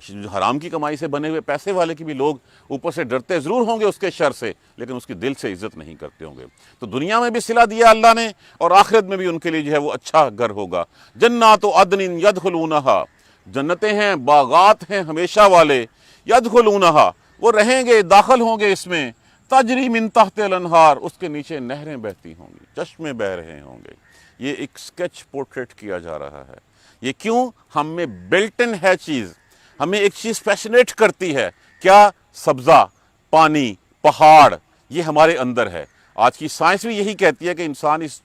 جو حرام کی کمائی سے بنے ہوئے پیسے والے کی بھی لوگ اوپر سے ڈرتے ضرور ہوں گے اس کے شر سے، لیکن اس کی دل سے عزت نہیں کرتے ہوں گے۔ تو دنیا میں بھی صلہ دیا اللہ نے، اور آخرت میں بھی ان کے لیے جو ہے وہ اچھا گھر ہوگا۔ جنات عدن یدخلونہا، جنتیں ہیں، باغات ہیں ہمیشہ والے، یدخلونہا، وہ رہیں گے، داخل ہوں گے اس میں، تجری من تحت الانہار، اس کے نیچے نہریں بہتی ہوں گی، چشمے بہہ رہے ہوں گے۔ یہ ایک سکیچ پورٹریٹ کیا جا رہا ہے۔ یہ کیوں؟ ہم میں بلٹ ان ہے چیز، ہمیں ایک چیز فیشنیٹ کرتی ہے، کیا؟ سبزہ، پانی، پہاڑ، یہ ہمارے اندر ہے۔ آج کی سائنس بھی یہی کہتی ہے کہ انسان اس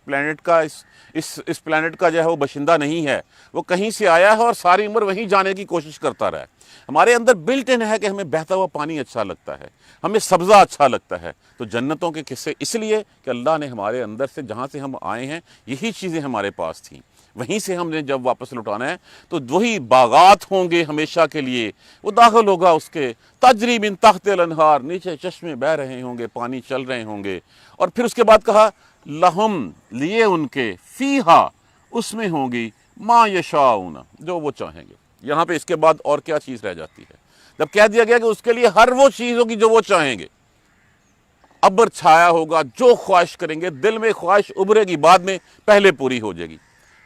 پلینٹ کا جو ہے وہ باشندہ نہیں ہے، وہ کہیں سے آیا ہے اور ساری عمر وہیں جانے کی کوشش کرتا رہا ہے۔ ہمارے اندر بلٹ ان ہے کہ ہمیں بہتا ہوا پانی اچھا لگتا ہے، ہمیں سبزہ اچھا لگتا ہے۔ تو جنتوں کے قصے اس لیے کہ اللہ نے ہمارے اندر سے، جہاں سے ہم آئے ہیں، یہی چیزیں ہمارے پاس تھیں، وہیں سے ہم نے جب واپس لوٹانا ہے تو وہی باغات ہوں گے ہمیشہ کے لیے، وہ داخل ہوگا اس کے، تجری من تحت الانہار، نیچے چشمے بہہ رہے ہوں گے، پانی چل رہے ہوں گے۔ اور پھر اس کے بعد کہا لہم، لیے ان کے، فیہا، اس میں ہوں گی، ما یشاؤن، جو وہ چاہیں گے۔ یہاں پہ اس کے بعد اور کیا چیز رہ جاتی ہے؟ جب کہہ دیا گیا کہ اس کے لیے ہر وہ چیز ہوگی جو وہ چاہیں گے، ابر چھایا ہوگا، جو خواہش کریں گے، دل میں خواہش ابھرے گی، بعد میں پہلے پوری ہو جائے گی۔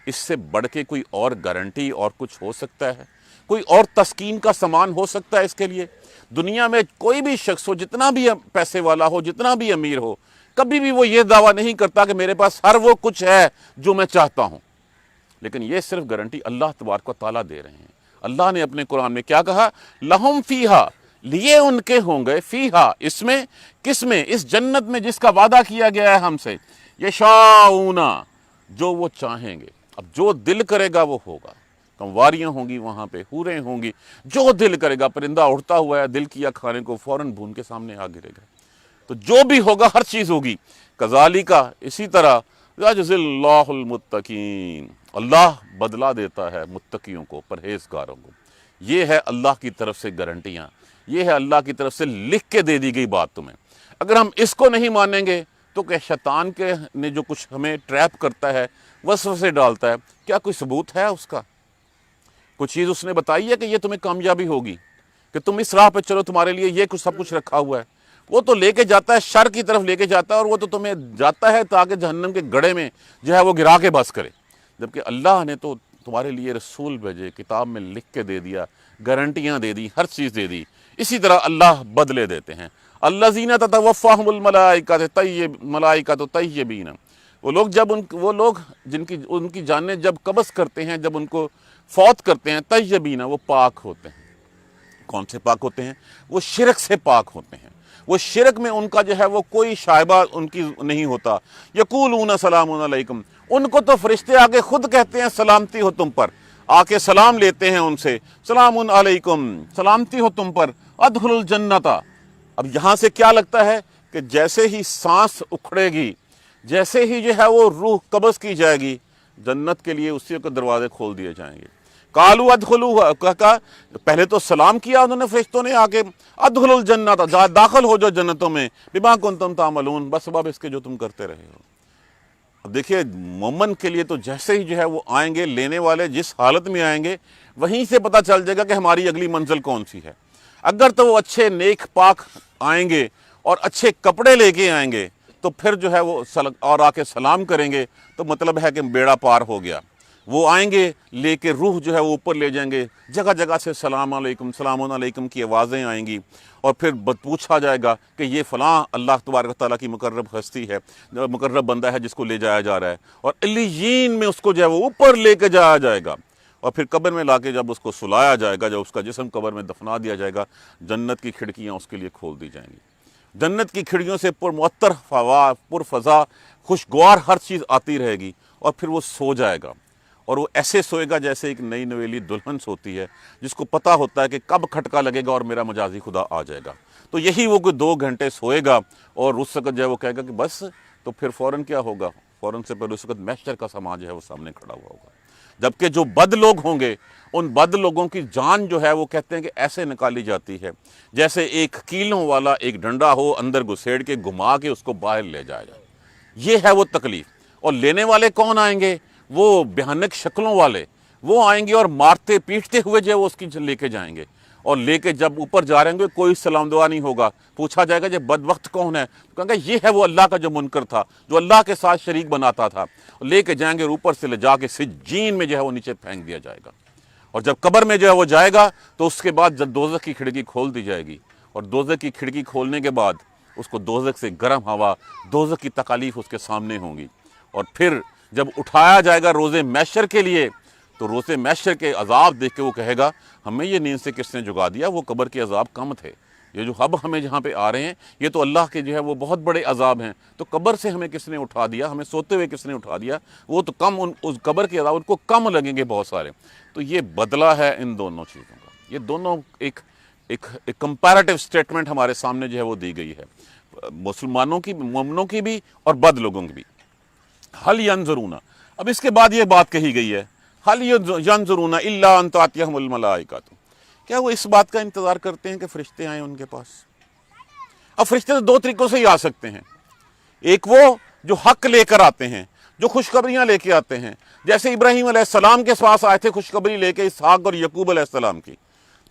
اس سے بڑھ کے کوئی اور گارنٹی اور کچھ ہو سکتا ہے؟ کوئی اور تسکین کا سامان ہو سکتا ہے اس کے لیے؟ دنیا میں کوئی بھی شخص ہو، جتنا بھی پیسے والا ہو، جتنا بھی امیر ہو، کبھی بھی وہ یہ دعویٰ نہیں کرتا کہ میرے پاس ہر وہ کچھ ہے جو میں چاہتا ہوں، لیکن یہ صرف گارنٹی اللہ تبارک و تعالیٰ دے رہے ہیں۔ اللہ نے اپنے قرآن میں کیا کہا؟ لہم فیہا، لیے ان کے ہوں گے، فیہا، اس میں، کس میں؟ اس جنت میں جس کا وعدہ کیا گیا ہے ہم سے، یشاؤنا، جو وہ چاہیں گے۔ اب جو دل کرے گا وہ ہوگا، کنواریاں ہوں گی وہاں پہ، حوریں ہوں گی، جو دل کرے گا، پرندہ اڑتا ہوا ہے، دل کیا کھانے کو فوراً بھون کے سامنے آ گرے گا۔ تو جو بھی ہوگا ہر چیز ہوگی۔ کذالک، اسی طرح، یجزی اللہ المتقین، اللہ بدلہ دیتا ہے متقیوں کو، پرہیزگاروں کو۔ یہ ہے اللہ کی طرف سے گارنٹیاں، یہ ہے اللہ کی طرف سے لکھ کے دے دی گئی بات تمہیں۔ اگر ہم اس کو نہیں مانیں گے تو کہ شیطان نے جو کچھ ہمیں ٹریپ کرتا ہے، وسوسے ڈالتا ہے، کیا کوئی ثبوت ہے اس کا؟ کوئی چیز اس نے بتائی ہے کہ یہ تمہیں کامیابی ہوگی، کہ تم اس راہ پہ چلو، تمہارے لیے یہ کچھ سب کچھ رکھا ہوا ہے؟ وہ تو لے کے جاتا ہے، شر کی طرف لے کے جاتا ہے، اور وہ تو تمہیں جاتا ہے تاکہ جہنم کے گڑھے میں جو ہے وہ گرا کے بس کرے۔ جبکہ اللہ نے تو تمہارے لیے رسول بھیجے، کتاب میں لکھ کے دے دیا، گارنٹیاں دے دی، ہر چیز دے دی۔ اسی طرح اللہ بدلے دیتے ہیں۔ الذین تتوفاہم الملائکۃ طیبین، وہ لوگ ان کی جانیں جب قبض کرتے ہیں، جب ان کو فوت کرتے ہیں، طیبین، وہ پاک ہوتے ہیں۔ کون سے پاک ہوتے ہیں؟ وہ شرک سے پاک ہوتے ہیں۔ وہ شرک میں ان کا جو ہے وہ کوئی شائبہ ان کی نہیں ہوتا۔ یقولون سلام علیکم، ان کو تو فرشتے آگے خود کہتے ہیں سلامتی ہو تم پر، آ کے سلام لیتے ہیں ان سے، سلام علیکم، سلامتی ہو تم پر، ادخلوا الجنت۔ اب یہاں سے کیا لگتا ہے کہ جیسے ہی سانس اکھڑے گی، جیسے ہی جو ہے وہ روح قبض کی جائے گی، جنت کے لیے اسی کے دروازے کھول دیے جائیں گے۔ قالوا ادخلوا، کہا پہلے تو سلام کیا انہوں نے فرشتوں نے آ کے، ادخلوا الجنت، داخل ہو جو جنتوں میں، بما کنتم تعملون، بس سبب اس کے جو تم کرتے رہے ہو۔ اب دیکھیے مومن کے لیے تو جیسے ہی جو ہے وہ آئیں گے، لینے والے جس حالت میں آئیں گے، وہیں سے پتہ چل جائے گا کہ ہماری اگلی منزل کون سی ہے۔ اگر تو وہ اچھے نیک پاک آئیں گے اور اچھے کپڑے لے کے آئیں گے تو پھر جو ہے وہ اور آ کے سلام کریں گے تو مطلب ہے کہ بیڑا پار ہو گیا۔ وہ آئیں گے لے کے روح جو ہے وہ اوپر لے جائیں گے، جگہ جگہ سے سلام علیکم کی آوازیں آئیں گی، اور پھر پوچھا جائے گا کہ یہ فلاں اللہ تبارک و تعالیٰ کی مقرب ہستی ہے، مقرب بندہ ہے جس کو لے جایا جا رہا ہے، اور علیین میں اس کو جو ہے وہ اوپر لے کے جایا جائے گا، اور پھر قبر میں لا کے جب اس کو سلایا جائے گا، جب اس کا جسم قبر میں دفنا دیا جائے گا، جنت کی کھڑکیاں اس کے لیے کھول دی جائیں گی۔ جنت کی کھڑکیوں سے پرمعطر ہوا، پرفضا، خوشگوار ہر چیز آتی رہے گی، اور پھر وہ سو جائے گا، اور وہ ایسے سوئے گا جیسے ایک نئی نویلی دلہن سوتی ہے، جس کو پتہ ہوتا ہے کہ کب کھٹکا لگے گا اور میرا مجازی خدا آ جائے گا۔ تو یہی وہ کوئی 2 گھنٹے سوئے گا، اور اس وقت جو ہے وہ کہے گا کہ بس، تو پھر فوراً کیا ہوگا؟ فوراً سے پہلے اس وقت محشر کا سامان جو ہے وہ سامنے کھڑا ہوا ہوگا۔ جبکہ جو بد لوگ ہوں گے، ان بد لوگوں کی جان جو ہے وہ کہتے ہیں کہ ایسے نکالی جاتی ہے جیسے ایک کیلوں والا ایک ڈنڈا ہو، اندر گھسیڑ کے گھما کے اس کو باہر لے جایا جائے۔ یہ ہے وہ تکلیف۔ اور لینے والے کون آئیں گے؟ وہ بھیانک شکلوں والے، وہ آئیں گے اور مارتے پیٹتے ہوئے جو ہے وہ اس کی لے کے جائیں گے، اور لے کے جب اوپر جا رہے ہوں گے کوئی سلام دعا نہیں ہوگا. پوچھا جائے گا یہ بدبخت کون ہے؟ تو کہیں گے یہ ہے وہ اللہ کا جو منکر تھا، جو اللہ کے ساتھ شریک بناتا تھا. لے کے جائیں گے اور اوپر سے لے جا کے سجین میں جو ہے وہ نیچے پھینک دیا جائے گا. اور جب قبر میں جو ہے وہ جائے گا تو اس کے بعد جب دوزخ کی کھڑکی کھول دی جائے گی، اور دوزخ کی کھڑکی کھولنے کے بعد اس کو دوزخ سے گرم ہوا، دوزخ کی تکالیف اس کے سامنے ہوں گی. اور پھر جب اٹھایا جائے گا روز محشر کے لیے، تو روز محشر کے عذاب دیکھ کے وہ کہے گا ہمیں یہ نیند سے کس نے جگا دیا، وہ قبر کے عذاب کم تھے، یہ جو اب ہمیں جہاں پہ آ رہے ہیں یہ تو اللہ کے جو ہے وہ بہت بڑے عذاب ہیں، تو قبر سے ہمیں کس نے اٹھا دیا، ہمیں سوتے ہوئے کس نے اٹھا دیا، وہ تو کم اس قبر کے عذاب ان کو کم لگیں گے بہت سارے. تو یہ بدلہ ہے ان دونوں چیزوں کا. یہ دونوں ایک کمپیریٹیو سٹیٹمنٹ ہمارے سامنے جو ہے وہ دی گئی ہے، مسلمانوں کی، مومنوں کی بھی اور بد لوگوں کی بھی. حل ینظرون، اب اس کے بعد یہ بات کہی گئی ہے، حل ینظرون الا ان تاتیہم الملائکۃ، کیا وہ اس بات کا انتظار کرتے ہیں کہ فرشتے آئیں ان کے پاس؟ اب فرشتے تو دو طریقوں سے ہی آ سکتے ہیں. ایک وہ جو حق لے کر آتے ہیں، جو خوشخبریاں لے کے آتے ہیں، جیسے ابراہیم علیہ السلام کے پاس آئے تھے خوشخبری لے کے اسحاق اور یعقوب علیہ السلام کی.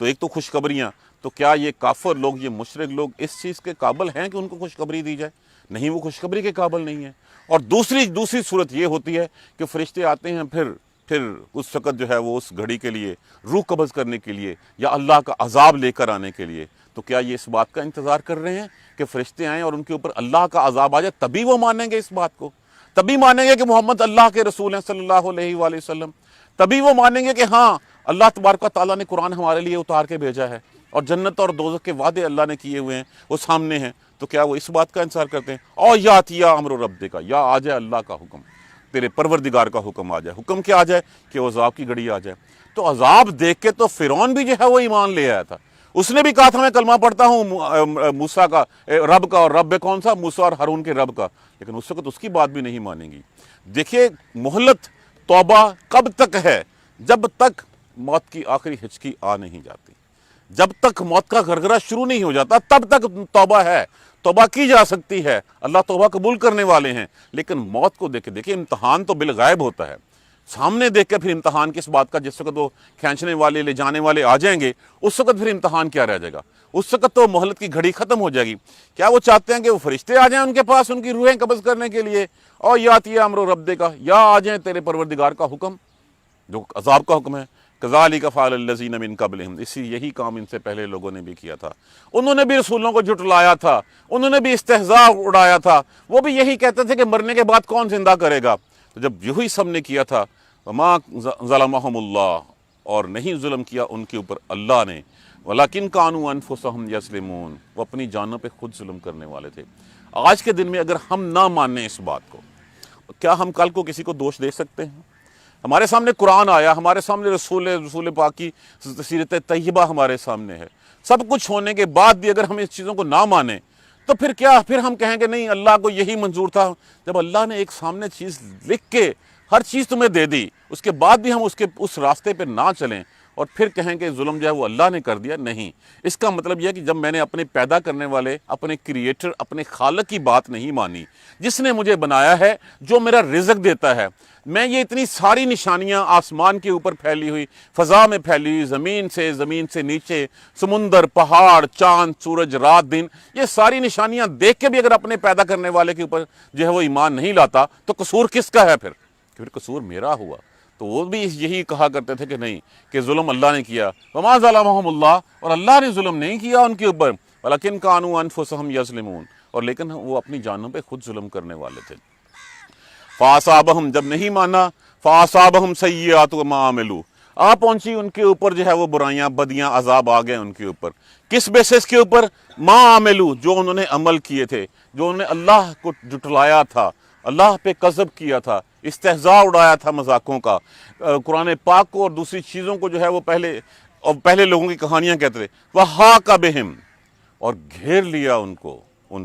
تو ایک تو خوشخبریاں، تو کیا یہ کافر لوگ، یہ مشرک لوگ اس چیز کے قابل ہیں کہ ان کو خوشخبری دی جائے؟ نہیں، وہ خوشخبری کے قابل نہیں ہیں. اور دوسری صورت یہ ہوتی ہے کہ فرشتے آتے ہیں پھر اس وقت جو ہے وہ اس گھڑی کے لیے روح قبض کرنے کے لیے یا اللہ کا عذاب لے کر آنے کے لیے. تو کیا یہ اس بات کا انتظار کر رہے ہیں کہ فرشتے آئیں اور ان کے اوپر اللہ کا عذاب آ جائے تبھی وہ مانیں گے اس بات کو؟ تبھی مانیں گے کہ محمد اللہ کے رسول ہیں صلی اللہ علیہ وآلہ وسلم؟ تبھی وہ مانیں گے کہ ہاں اللہ تبارک و تعالیٰ نے قرآن ہمارے لیے اتار کے بھیجا ہے اور جنت اور دوزخ کے وعدے اللہ نے کیے ہوئے ہیں وہ سامنے ہیں؟ تو کیا وہ اس بات کا انتظار کرتے ہیں او یاتیا امر ربک، یا آ جائے اللہ کا حکم، تیرے پروردگار کا حکم آ جائے؟ حکم کیا آ جائے؟ کہ وہ عذاب کی گھڑی آ جائے. تو عذاب دیکھ کے تو فرعون بھی جو ہے وہ ایمان لے آیا تھا. اس نے بھی کہا تھا میں کلمہ پڑھتا ہوں موسیٰ کا رب کا، اور رب کون سا؟ موسیٰ اور ہارون کے رب کا. لیکن اس وقت اس کی بات بھی نہیں مانیں گی. دیکھیے مہلت توبہ کب تک ہے؟ جب تک موت کی آخری ہچکی آ نہیں جاتی، جب تک موت کا گھرگھرا شروع نہیں ہو جاتا تب تک توبہ ہے، توبہ کی جا سکتی ہے، اللہ توبہ قبول کرنے والے ہیں. لیکن موت کو دیکھیں امتحان تو بالغیب ہوتا ہے، سامنے دیکھ کے پھر امتحان کس بات کا؟ جس وقت وہ کھینچنے والے لے جانے والے آ جائیں گے اس وقت پھر امتحان کیا رہ جائے گا؟ اس وقت تو مہلت کی گھڑی ختم ہو جائے گی. کیا وہ چاہتے ہیں کہ وہ فرشتے آ جائیں ان کے پاس ان کی روحیں قبض کرنے کے لیے؟ اور یاتیا امر ربک کا، یا آ جائیں تیرے پروردگار کا حکم جو عذاب کا حکم ہے. کذالک فعل الذین من قبلہم، یہی کام ان سے پہلے لوگوں نے بھی کیا تھا. انہوں نے بھی رسولوں کو جھٹلایا تھا، انہوں نے بھی استہزاء اڑایا تھا، وہ بھی یہی کہتے تھے کہ مرنے کے بعد کون زندہ کرے گا. تو جب یہی سب نے کیا تھا، وما ظلمہم اللہ، اور نہیں ظلم کیا ان کے اوپر اللہ نے، ولکن کانوا انفسہم یظلمون، وہ اپنی جانوں پہ خود ظلم کرنے والے تھے. آج کے دن میں اگر ہم نہ مانیں اس بات کو، کیا ہم کل کو کسی کو دوش دے سکتے ہیں؟ ہمارے سامنے قرآن آیا، ہمارے سامنے رسول پاک کی سیرت طیبہ ہمارے سامنے ہے. سب کچھ ہونے کے بعد بھی اگر ہم اس چیزوں کو نہ مانیں تو پھر ہم کہیں گے نہیں اللہ کو یہی منظور تھا. جب اللہ نے ایک سامنے چیز لکھ کے ہر چیز تمہیں دے دی، اس کے بعد بھی ہم اس راستے پہ نہ چلیں اور پھر کہیں کہ ظلم جو ہے وہ اللہ نے کر دیا، نہیں. اس کا مطلب یہ ہے کہ جب میں نے اپنے پیدا کرنے والے، اپنے کریٹر، اپنے خالق کی بات نہیں مانی، جس نے مجھے بنایا ہے، جو میرا رزق دیتا ہے، میں یہ اتنی ساری نشانیاں آسمان کے اوپر پھیلی ہوئی، فضا میں پھیلی ہوئی، زمین سے نیچے، سمندر، پہاڑ، چاند، سورج، رات، دن، یہ ساری نشانیاں دیکھ کے بھی اگر اپنے پیدا کرنے والے کے اوپر جو ہے وہ ایمان نہیں لاتا تو قصور کس کا ہے؟ پھر قصور میرا ہوا. تو وہ بھی یہی کہا کرتے تھے کہ نہیں، کہ ظلم اللہ نے کیا. وما ظلمہم اللہ، اور اللہ نے ظلم نہیں کیا ان کے اوپر، ولکن کانوا انفسہم یظلمون، اور لیکن وہ اپنی جانوں پہ خود ظلم کرنے والے تھے. فاصابہم، جب نہیں مانا، فاصابہم سیئات ما عملوا، آ پہنچی ان کے اوپر جو ہے وہ برائیاں، بدیاں، عذاب آ گئے ان کے اوپر. کس بیسس کے اوپر؟ ما عملوا، جو انہوں نے عمل کیے تھے، جو انہوں نے اللہ کو جھٹلایا تھا، اللہ پہ کذب کیا تھا، استہزاء اڑایا تھا مذاقوں کا، قرآن پاک کو اور دوسری چیزوں کو جو ہے وہ پہلے لوگوں کی کہانیاں کہتے تھے. وَحَاقَ بِهِمْ، اور گھیر لیا ان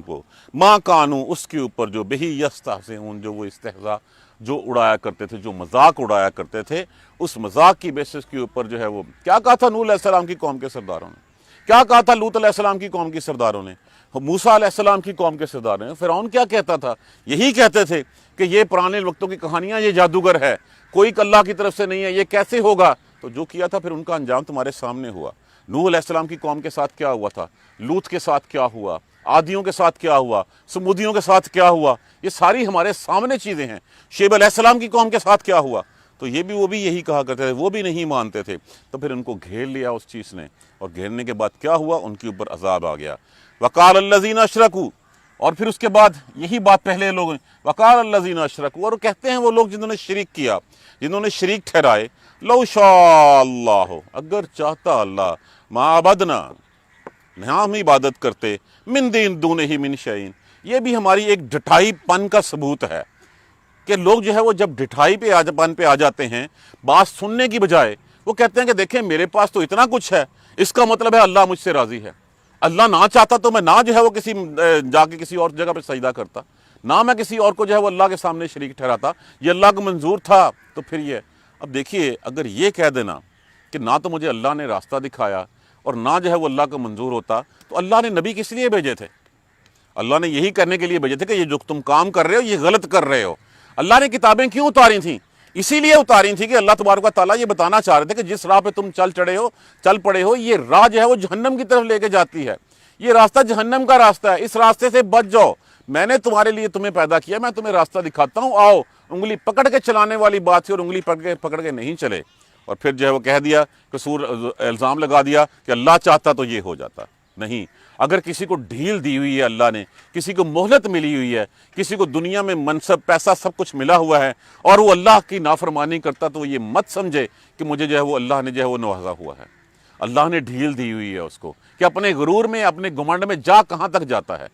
کو ما کانو، اس کے اوپر جو بہی یستہزئون، جو وہ استہزاء جو اڑایا کرتے تھے، جو مذاق اڑایا کرتے تھے، اس مذاق کی بیسس کے اوپر جو ہے وہ کیا کہا تھا نوح علیہ السلام کی قوم کے سرداروں نے، کیا کہا تھا لوط علیہ السلام کی قوم کی سرداروں نے، موسیٰ علیہ السلام کی قوم کے سرداروں نے. فرعون کیا کہتا تھا؟ یہی کہتے تھے کہ یہ پرانے وقتوں کی کہانیاں، یہ جادوگر ہے، کوئی اللہ کی طرف سے نہیں ہے، یہ کیسے ہوگا؟ تو جو کیا تھا پھر ان کا انجام تمہارے سامنے ہوا. نوح علیہ السلام کی قوم کے ساتھ کیا ہوا تھا، لوط کے ساتھ کیا ہوا، عادیوں کے ساتھ کیا ہوا، سمودیوں کے ساتھ کیا ہوا، یہ ساری ہمارے سامنے چیزیں ہیں۔ شعیب علیہ السلام کی قوم کے ساتھ کیا ہوا، تو وہ بھی یہی کہا کرتے تھے، وہ بھی نہیں مانتے تھے، تو پھر ان کو گھیر لیا اس چیز نے، اور گھیرنے کے بعد کیا ہوا، ان کے اوپر عذاب آ گیا۔ وقال الذین اشرکوا، اور پھر اس کے بعد یہی بات پہلے لوگ ہیں، وقال الذین اشرکوا، اور کہتے ہیں وہ لوگ جنہوں نے شریک کیا، جنہوں نے شریک ٹھہرائے، لو شاء اللہ، اگر چاہتا اللہ، ما عبدنا، نہ ہم عبادت کرتے، من دین دونہ من شیئن، یہ بھی ہماری ایک ڈٹائی پن کا ثبوت ہے کہ لوگ جو ہے وہ جب ڈٹائی پن پہ آ جاتے ہیں، بات سننے کی بجائے وہ کہتے ہیں کہ دیکھیں میرے پاس تو اتنا کچھ ہے، اس کا مطلب ہے اللہ مجھ سے راضی ہے، اللہ نہ چاہتا تو میں نہ جو ہے وہ جا کے کسی اور جگہ پہ سجدہ کرتا، نہ میں کسی اور کو جو ہے وہ اللہ کے سامنے شریک ٹھہراتا، یہ اللہ کو منظور تھا۔ تو پھر یہ اب دیکھیے، اگر یہ کہہ دینا کہ نہ تو مجھے اللہ نے راستہ دکھایا اور نہ جو ہے وہ اللہ کو منظور ہوتا، تو اللہ نے نبی کس لیے بھیجے تھے؟ اللہ نے یہی کرنے کے لیے بھیجے تھے کہ یہ جو تم کام کر رہے ہو یہ غلط کر رہے ہو۔ اللہ نے کتابیں کیوں اتاری تھیں؟ اسی لیے اتاری تھی کہ اللہ تبارک و تعالیٰ یہ بتانا چاہ رہے تھے کہ جس راہ پہ تم چل پڑے ہو یہ راہ جو ہے وہ جہنم کی طرف لے کے جاتی ہے، یہ راستہ جہنم کا راستہ ہے، اس راستے سے بچ جاؤ، میں نے تمہارے لیے تمہیں پیدا کیا، میں تمہیں راستہ دکھاتا ہوں، آؤ۔ انگلی پکڑ کے چلانے والی بات تھی، اور انگلی پکڑ کے نہیں چلے، اور پھر جو ہے وہ کہہ دیا، قصور الزام لگا دیا کہ اللہ چاہتا تو یہ ہو جاتا۔ نہیں، اگر کسی کو ڈھیل دی ہوئی ہے اللہ نے، کسی کو مہلت ملی ہوئی ہے، کسی کو دنیا میں منصب، پیسہ، سب کچھ ملا ہوا ہے، اور وہ اللہ کی نافرمانی کرتا، تو یہ مت سمجھے کہ مجھے جو ہے وہ اللہ نے جو ہے وہ نوازا ہوا ہے۔ اللہ نے ڈھیل دی ہوئی ہے اس کو کہ اپنے غرور میں، اپنے گھمنڈ میں جا کہاں تک جاتا ہے۔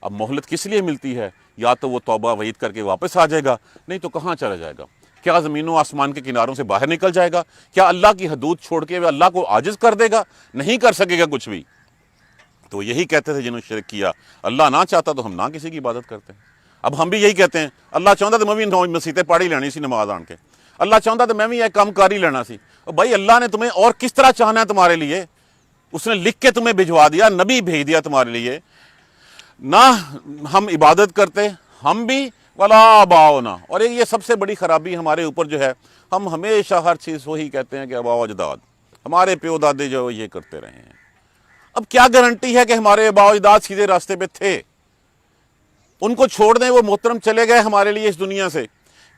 اب مہلت کس لیے ملتی ہے؟ یا تو وہ توبہ وعید کر کے واپس آ جائے گا، نہیں تو کہاں چلا جائے گا؟ کیا زمین و آسمان کے کناروں سے باہر نکل جائے گا؟ کیا اللہ کی حدود چھوڑ کے وہ اللہ کو عاجز کر دے گا؟ نہیں کر سکے گا کچھ بھی۔ تو یہی کہتے تھے جنہوں نے شرک کیا، اللہ نہ چاہتا تو ہم نہ کسی کی عبادت کرتے ہیں۔ اب ہم بھی یہی کہتے ہیں، اللہ چاہتا تو میں بھی مسیطے پاڑی لینی سی نماز آن کے، اللہ چاہتا تو میں بھی یہ کام کاری لینا سی۔ بھائی اللہ نے تمہیں اور کس طرح چاہنا ہے تمہارے لیے؟ اس نے لکھ کے تمہیں بھجوا دیا، نبی بھیج دیا تمہارے لیے، نہ ہم عبادت کرتے، ہم بھی ولا آباؤنا۔ اور یہ سب سے بڑی خرابی ہمارے اوپر جو ہے، ہم ہمیشہ ہر چیز وہی کہتے ہیں کہ آباء و اجداد، ہمارے پیو دادے جو یہ کرتے رہے ہیں۔ اب کیا گارنٹی ہے کہ ہمارے آباء و اجداد سیدھے راستے پہ تھے؟ ان کو چھوڑ دیں، وہ محترم چلے گئے ہمارے لیے اس دنیا سے،